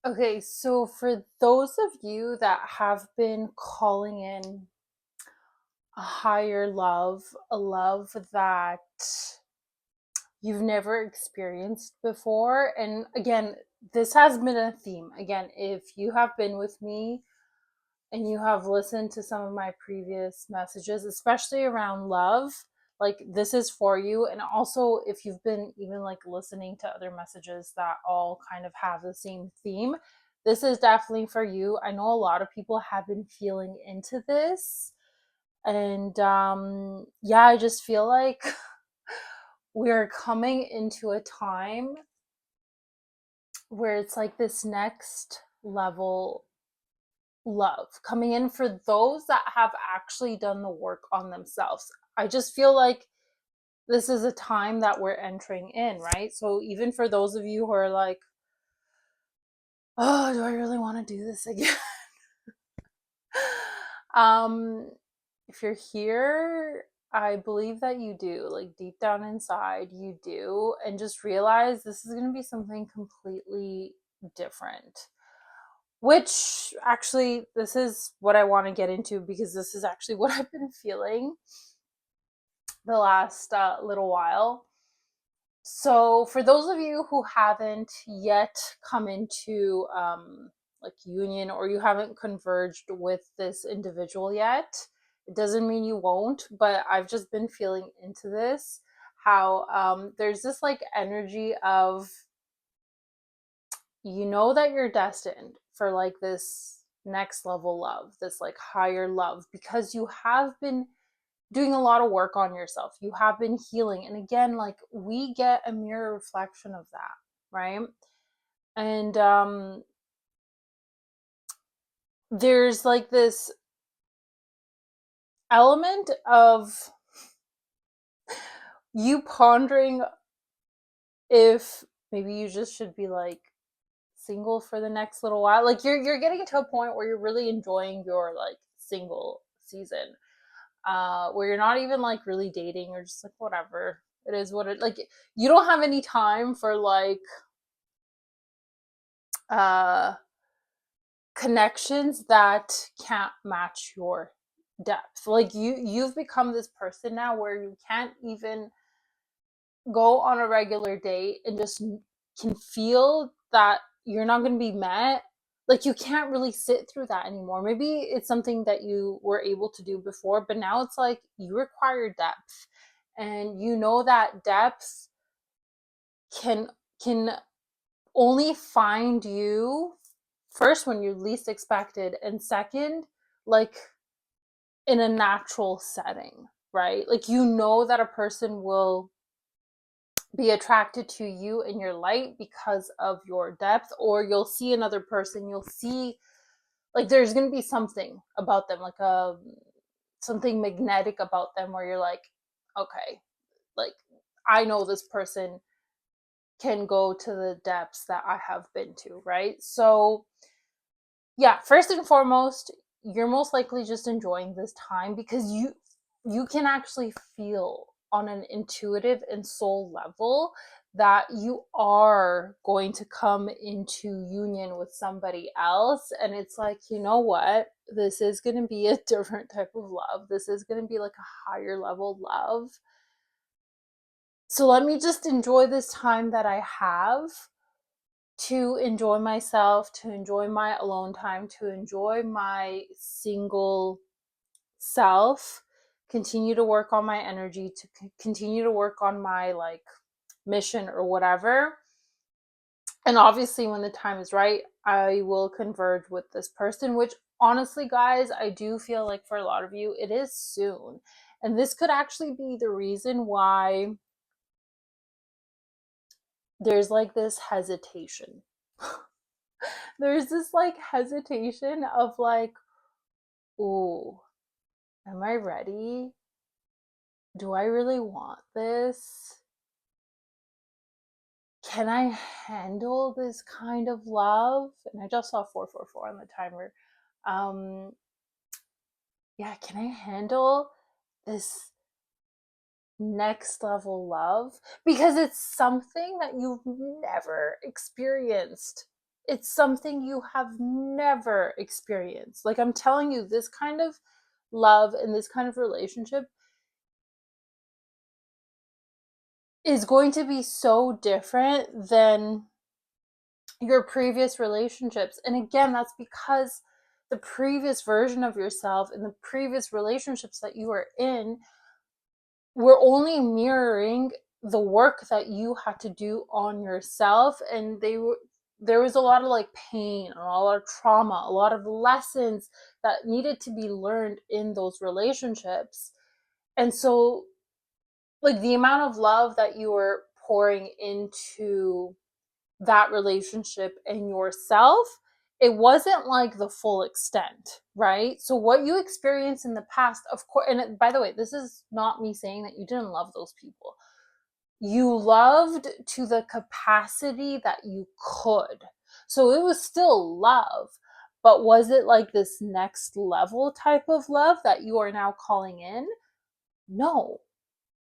Okay, so for those of you that have been calling in a higher love, a love that you've never experienced before, and again, this has been a theme. Again, if you have been with me and you have listened to some of my previous messages, especially around love, like this is for you. And also, if you've been even like listening to other messages that all kind of have the same theme, this is definitely for you. I know a lot of people have been feeling into this. And yeah, I just feel like we're coming into a time where it's like this next level love coming in for those that have actually done the work on themselves. I just feel like this is a time that we're entering in, right? So even for those of you who are like, oh, do I really want to do this again? um, if you're here, I believe that you do, like deep down inside, you do, and just realize this is going to be something completely different. Which actually, this is what I want to get into because this is actually what I've been feeling the last little while. So, for those of you who haven't yet come into like union, or you haven't converged with this individual yet, it doesn't mean you won't, but I've just been feeling into this. How there's this like energy of, you know, that you're destined for like this next level love, this like higher love, because you have been doing a lot of work on yourself. You have been healing. And again, like we get a mirror reflection of that, right? And there's like this element of you pondering if maybe you just should be like single for the next little while. Like you're getting to a point where you're really enjoying your like single season, where you're not even like really dating, or just like whatever it is, what it like, you don't have any time for like uh connections that can't match your depth. Like you've become this person now where you can't even go on a regular date and just can feel that you're not going to be met. Like you can't really sit through that anymore. Maybe it's something that you were able to do before, but now it's like you require depth. And you know that depth can can only find you first when you least expected, and second, like in a natural setting, right? Like you know that a person will be attracted to you in your light because of your depth, or you'll see another person, you'll see like there's going to be something about them, like something magnetic about them, where you're like, okay, like I know this person can go to the depths that I have been to, right? So yeah, first and foremost, you're most likely just enjoying this time because you can actually feel on an intuitive and soul level that you are going to come into union with somebody else. And it's like, you know what, this is going to be a different type of love, this is going to be like a higher level love. So let me just enjoy this time that I have to enjoy myself, to enjoy my alone time, to enjoy my single self, continue to work on my energy, to continue to work on my like mission or whatever. And obviously, when the time is right, I will converge with this person, which honestly, guys, I do feel like for a lot of you, it is soon. And this could actually be the reason why there's like this hesitation. There's this like hesitation of like, ooh, am I ready? Do I really want this? Can I handle this kind of love? And I just saw 444 on the timer. Um, yeah, can I handle this next level love? Because it's something that you've never experienced it's something you have never experienced. Like, I'm telling you, this kind of love and this kind of relationship is going to be so different than your previous relationships. And again, that's because the previous version of yourself and the previous relationships that you were in were only mirroring the work that you had to do on yourself. And there was a lot of like pain, a lot of trauma, a lot of lessons that needed to be learned in those relationships. And so, like, the amount of love that you were pouring into that relationship and yourself, it wasn't like the full extent, right? So what you experienced in the past, of course, and by the way, this is not me saying that you didn't love those people. You loved to the capacity that you could. So it was still love, but was it like this next level type of love that you are now calling in? No.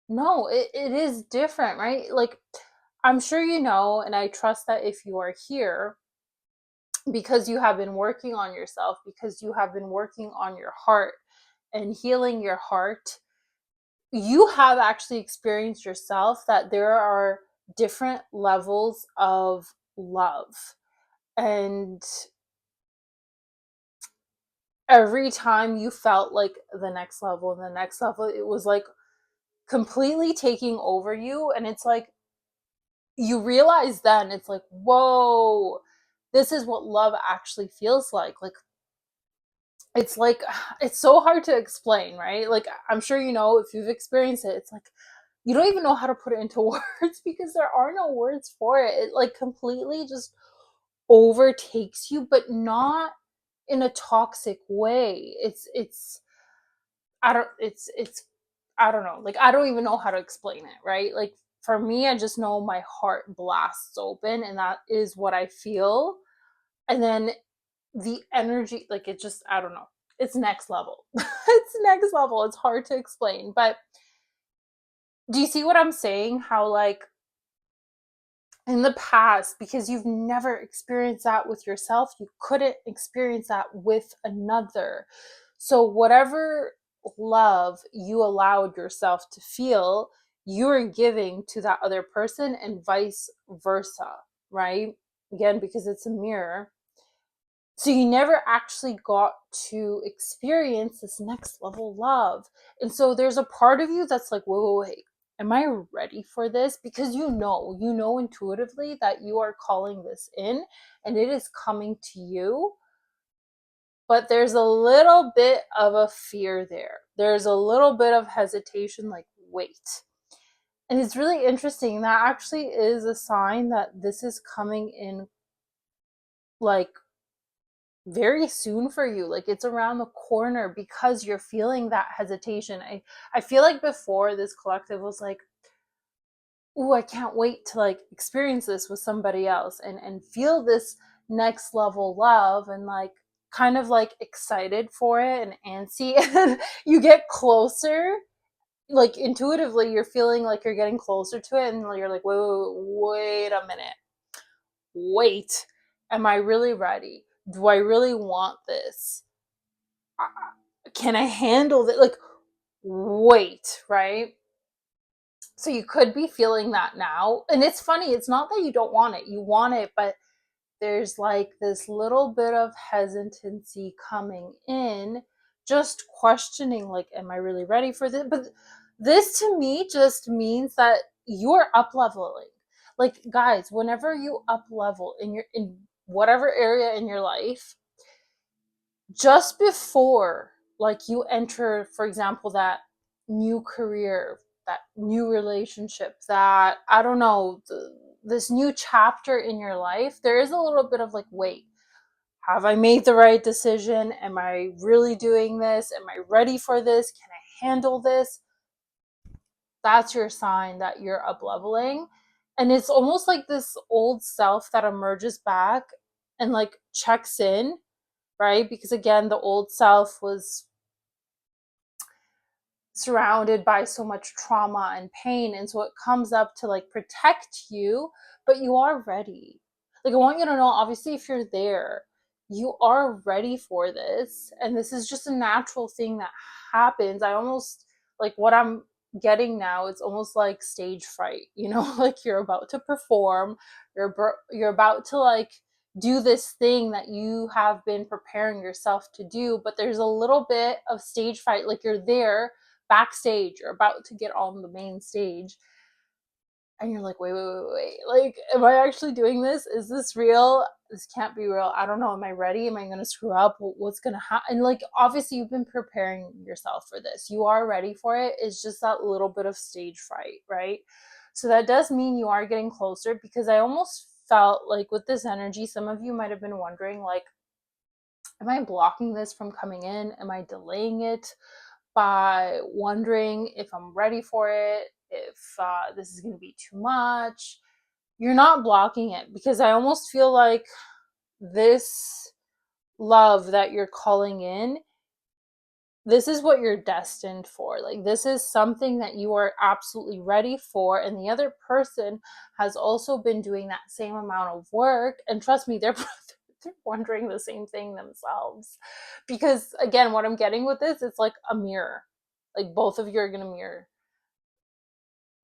No, it is different, right? Like, I'm sure you know, and I trust that if you are here, because you have been working on yourself, because you have been working on your heart and healing your heart, you have actually experienced yourself that there are different levels of love. And every time you felt like the next level and the next level, it was like completely taking over you. And it's like, you realize then, it's like, whoa, this is what love actually feels like. It's like, it's so hard to explain, right? Like, I'm sure you know, if you've experienced it, it's like you don't even know how to put it into words because there are no words for it. It like completely just overtakes you, but not in a toxic way. It's I don't know. Like, I don't even know how to explain it, right? Like, for me, I just know my heart blasts open and that is what I feel. And then the energy, like, it just, I don't know. It's next level. It's next level. It's hard to explain. But do you see what I'm saying? How, like, in the past, because you've never experienced that with yourself, you couldn't experience that with another. So, whatever love you allowed yourself to feel, you're giving to that other person, and vice versa, right? Again, because it's a mirror. So you never actually got to experience this next level love. And so there's a part of you that's like, wait, wait, wait. Am I ready for this? Because you know intuitively that you are calling this in and it is coming to you. But there's a little bit of a fear there. There's a little bit of hesitation, like, wait. And it's really interesting. That actually is a sign that this is coming in, like, very soon for you. Like, it's around the corner because you're feeling that hesitation. I feel like before, this collective was like, "Ooh, I can't wait to like experience this with somebody else and feel this next level love," and like kind of like excited for it and antsy. And you get closer, like intuitively you're feeling like you're getting closer to it, and you're like, wait a minute. Wait, am I really ready? Do I really want this? Can I handle it? Like, wait, right? So you could be feeling that now. And it's funny, it's not that you don't want it, you want it, but there's like this little bit of hesitancy coming in, just questioning, like, am I really ready for this? But this to me just means that you're up leveling. Like, guys, whenever you up level in whatever area in your life, just before like you enter, for example, that new career, that new relationship, that, I don't know, this new chapter in your life, there is a little bit of like, wait, have I made the right decision? Am I really doing this? Am I ready for this? Can I handle this? That's your sign that you're up leveling. And it's almost like this old self that emerges back and like checks in, right? Because again, the old self was surrounded by so much trauma and pain. And so it comes up to like protect you, but you are ready. Like, I want you to know, obviously, if you're there, you are ready for this. And this is just a natural thing that happens. I almost like what I'm getting now, it's almost like stage fright, you know, like you're about to perform, you're about to like do this thing that you have been preparing yourself to do, but there's a little bit of stage fright, like you're there backstage, you're about to get on the main stage, and you're like, wait, like, am I actually doing this? Is this real? This can't be real. I don't know. Am I ready? Am I going to screw up? What's going to happen? And like, obviously, you've been preparing yourself for this. You are ready for it. It's just that little bit of stage fright, right? So that does mean you are getting closer, because I almost felt like with this energy, some of you might have been wondering, like, am I blocking this from coming in? Am I delaying it by wondering if I'm ready for it, if this is going to be too much? You're not blocking it, because I almost feel like this love that you're calling in, this is what you're destined for. Like, this is something that you are absolutely ready for, and the other person has also been doing that same amount of work, and trust me, they're wondering the same thing themselves. Because again, what I'm getting with this, it's like a mirror. Like, both of you are going to mirror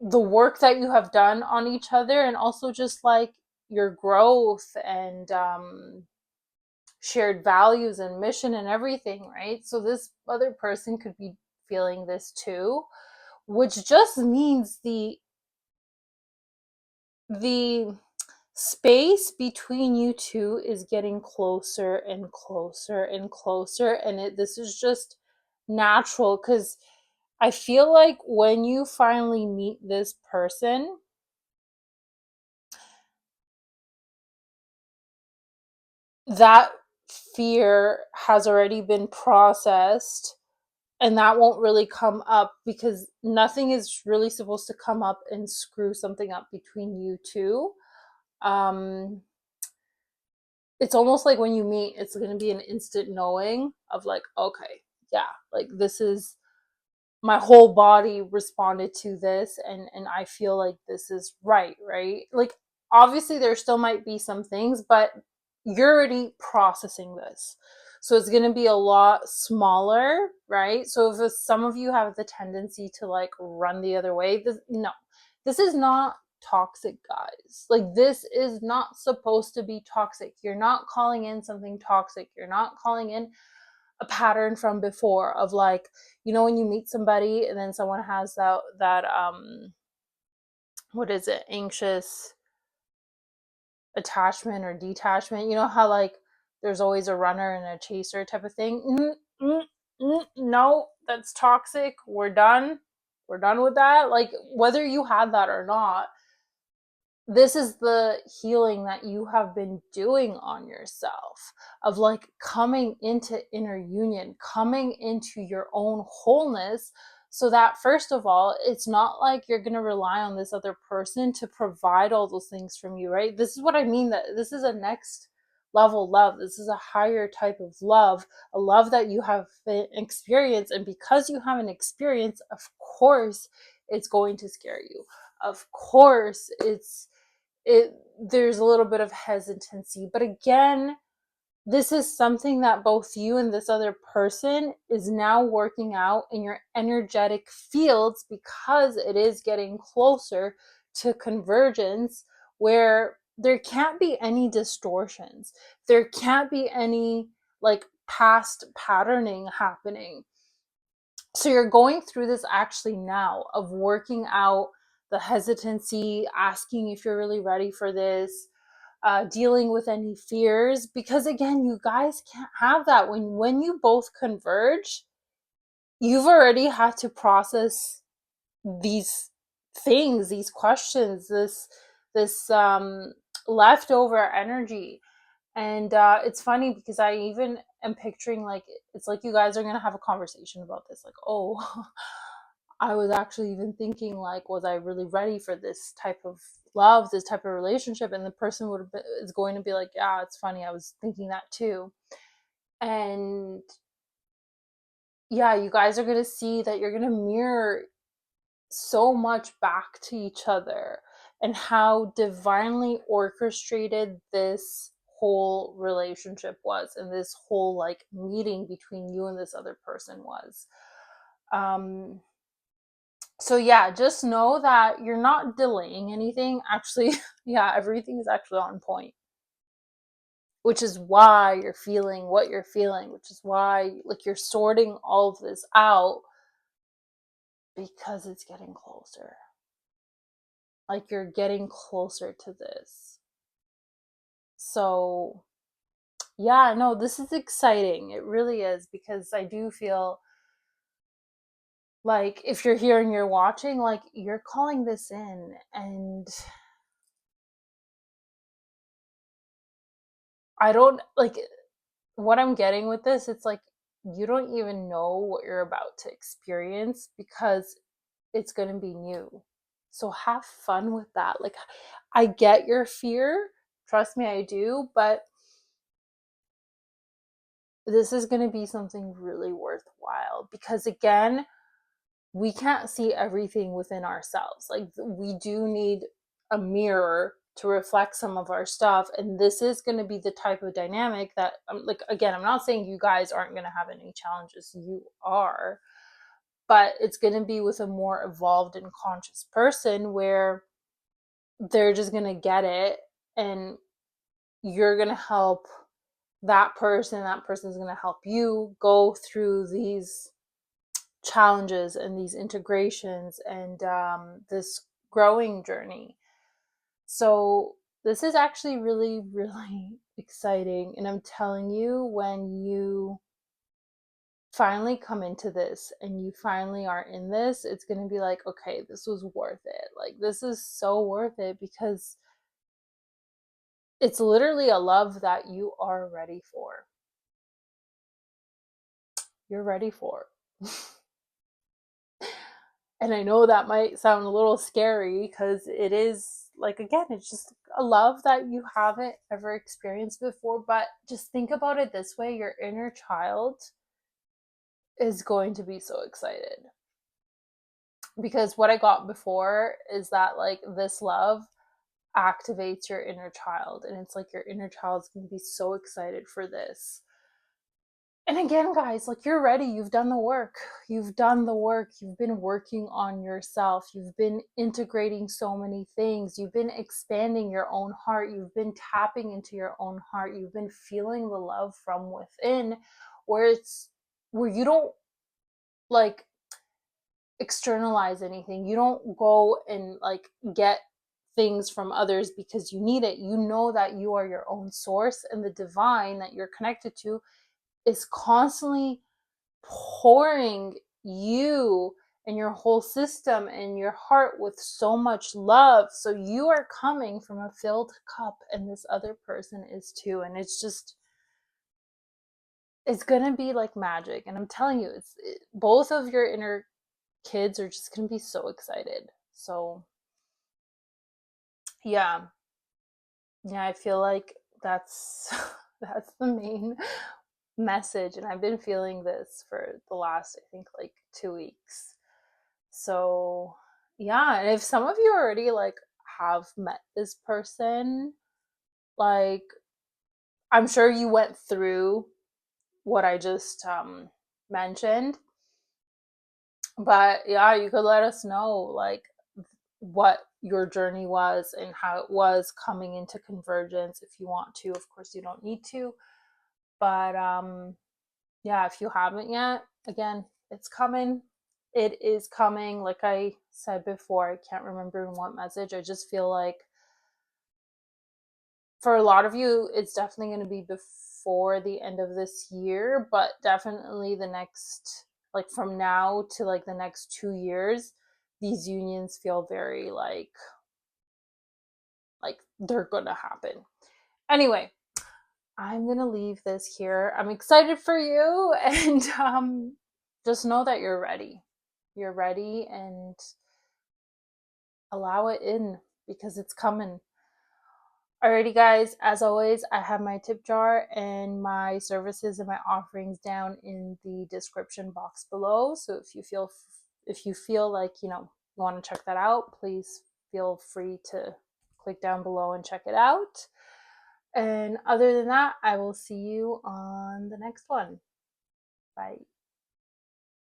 the work that you have done on each other, and also just like your growth and shared values and mission and everything, right? So this other person could be feeling this too, which just means the space between you two is getting closer and closer and closer, and this is just natural, because I feel like when you finally meet this person, that fear has already been processed, and that won't really come up, because nothing is really supposed to come up and screw something up between you two. um it's almost like when you meet, it's going to be an instant knowing of like, okay, yeah, like this is, my whole body responded to this, and I feel like this is right. Like, obviously there still might be some things, but you're already processing this, so it's going to be a lot smaller, right? So if some of you have the tendency to like run the other way, no, this is not toxic, guys. Like, this is not supposed to be toxic. You're not calling in something toxic. You're not calling in a pattern from before of like, you know, when you meet somebody and then someone has that what is it, anxious attachment or detachment, you know how like there's always a runner and a chaser type of thing. No, that's toxic. We're done with that. Like, whether you had that or not, this is the healing that you have been doing on yourself, of like coming into inner union, coming into your own wholeness, so that first of all, it's not like you're going to rely on this other person to provide all those things from you, right? This is what I mean, that this is a next level love. This is a higher type of love, a love that you have experienced, and because you have an experience, of course it's going to scare you. Of course it there's a little bit of hesitancy, but again, this is something that both you and this other person is now working out in your energetic fields, because it is getting closer to convergence, where there can't be any distortions, there can't be any like past patterning happening. So you're going through this actually now, of working out the hesitancy, asking if you're really ready for this, dealing with any fears, because again, you guys can't have that. When you both converge, you've already had to process these things, these questions, this leftover energy. And it's funny, because I even am picturing like, it's like you guys are gonna have a conversation about this, like, oh, I was actually even thinking like, was I really ready for this type of love, this type of relationship? And the person is going to be like, yeah, it's funny, I was thinking that too. And yeah, you guys are gonna see that you're gonna mirror so much back to each other, and how divinely orchestrated this whole relationship was, and this whole like meeting between you and this other person was. So yeah, just know that you're not delaying anything. Actually, yeah, everything is actually on point, which is why you're feeling what you're feeling, which is why like you're sorting all of this out, because it's getting closer. Like you're getting closer to this. So yeah, no, this is exciting. It really is, because I do feel like if you're here and you're watching, like you're calling this in. And I don't like what I'm getting with this. It's like you don't even know what you're about to experience, because it's going to be new. So have fun with that. Like, I get your fear. Trust me, I do. But this is going to be something really worthwhile, because again, we can't see everything within ourselves. Like, we do need a mirror to reflect some of our stuff. And this is going to be the type of dynamic that, like, again, I'm not saying you guys aren't going to have any challenges. You are. But it's going to be with a more evolved and conscious person, where they're just going to get it, and you're going to help that person's going to help you go through these challenges and these integrations and this growing journey. So this is actually really, really exciting. And I'm telling you, when you finally come into this and you finally are in this, it's going to be like, okay, this was worth it. Like, this is so worth it, because it's literally a love that you are ready for. You're ready for. And I know that might sound a little scary, because it is, like, again, it's just a love that you haven't ever experienced before. But just think about it this way: your inner child is going to be so excited, because what I got before is that, like, this love activates your inner child, and it's like your inner child's going to be so excited for this. And again, guys, like, you're ready. You've done the work. You've done the work. You've been working on yourself. You've been integrating so many things. You've been expanding your own heart. You've been tapping into your own heart. You've been feeling the love from within, where you don't like externalize anything. You don't go and like get things from others because you need it. You know that you are your own source, and the divine that you're connected to is constantly pouring you and your whole system and your heart with so much love. So you are coming from a filled cup, and this other person is too. And it's gonna be like magic. And I'm telling you, both of your inner kids are just gonna be so excited. So yeah, I feel like that's that's the main message. And I've been feeling this for the last, I think, like 2 weeks. So yeah, and if some of you already like have met this person, like, I'm sure you went through what I just mentioned. But yeah, you could let us know like what your journey was and how it was coming into convergence, if you want to. Of course, you don't need to. But yeah, if you haven't yet, again, it's coming. It is coming. Like I said before, I can't remember in what message. I just feel like for a lot of you, it's definitely going to be before the end of this year, but definitely the next, like from now to like the next 2 years, these unions feel very like they're going to happen. Anyway, I'm going to leave this here. I'm excited for you, and just know that you're ready. You're ready, and allow it in, because it's coming. Alrighty, guys, as always, I have my tip jar and my services and my offerings down in the description box below. So if you feel like, you want to check that out, please feel free to click down below and check it out. And other than that, I will see you on the next one. Bye.